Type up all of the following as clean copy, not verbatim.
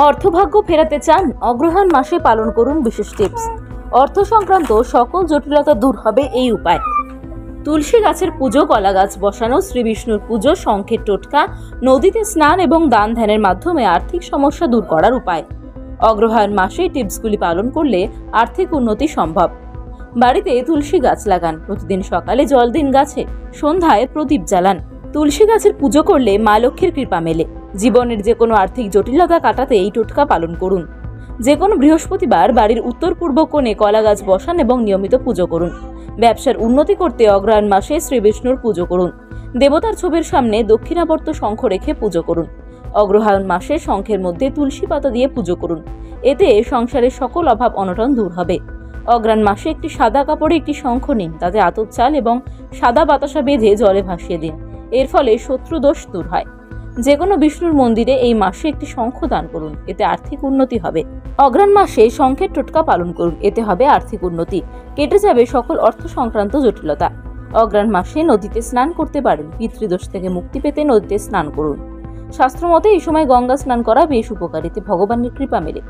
অর্থভাগ্য ফেরাতে চান? অগ্রহায়ণ মাসে পালন করুন বিশেষ টিপস। অর্থ সংক্রান্ত সকল জটিলতা দূর হবে এই উপায়। তুলসী গাছের পুজো, কলা গাছ বসানো, শ্রী বিষ্ণুর পুজো, শঙ্খের টোটকা, নদীতে স্নান এবং দান ধ্যানের মাধ্যমে আর্থিক সমস্যা দূর করার উপায়। অগ্রহায়ণ মাসে টিপসগুলি পালন করলে আর্থিক উন্নতি সম্ভব। বাড়িতে তুলসী গাছ লাগান। প্রতিদিন সকালে জল দিন গাছে, সন্ধ্যায় প্রদীপ জ্বালান। তুলসী গাছের পুজো করলে মা লক্ষ্মীর কৃপা মেলে। জীবনের যে কোনো আর্থিক জটিলতা কাটাতে এই টোটকা পালন করুন। যে কোনো বৃহস্পতিবার বাড়ির উত্তর পূর্ব কোণে কলা গাছ বসান এবং নিয়মিত পুজো করুন। ব্যবসার উন্নতি করতে অগ্রহায়ণ মাসে শ্রী বিষ্ণুর পুজো করুন। দেবতার ছবির সামনে দক্ষিণাবর্ত শঙ্খ রেখে পুজো করুন। অগ্রহায়ণ মাসে শঙ্খের মধ্যে তুলসী পাতা দিয়ে পুজো করুন। এতে সংসারের সকল অভাব অনটন দূর হবে। অগ্রহায়ণ মাসে একটি সাদা কাপড়ে একটি শঙ্খ নিন, তাতে আতপ চাল এবং সাদা বাতাসা বেঁধে জলে ভাসিয়ে দিন। এর ফলে শত্রু দোষ দূর হয়। যে কোনো বিষ্ণুর মন্দিরে এই মাসে একটি শঙ্খ দান করুন, এতে আর্থিক উন্নতি হবে। অগ্রহায়ণ মাসে শঙ্খের টোটকা পালন করুন, এতে হবে আর্থিক উন্নতি, কেটে যাবে সকল অর্থ সংক্রান্ত জটিলতা। অগ্রহায়ণ মাসে নদীতে স্নান করতে পারেন। পিতৃদোষ থেকে মুক্তি পেতে নদীতে স্নান করুন। শাস্ত্রমতে এই সময় গঙ্গা স্নান করা বেশ উপকারিতে ভগবানের কৃপা মেলে।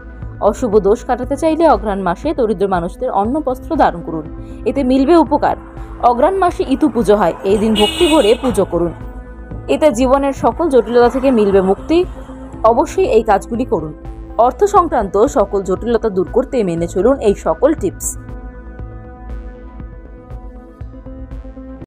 অশুভ দোষ কাটাতে চাইলে অগ্রহায়ণ মাসে দরিদ্র মানুষদের অন্ন বস্ত্র দান করুন, এতে মিলবে উপকার। অগ্রহায়ণ মাসে ইতু পুজো হয়, এই দিন ভক্তি ভরে পুজো করুন, এতে জীবনের সকল জটিলতা থেকে মিলবে মুক্তি। অবশ্যই এই কাজগুলি করুন। অর্থ সংক্রান্ত সকল জটিলতা দূর করতে মেনে চলুন এই সকল টিপস।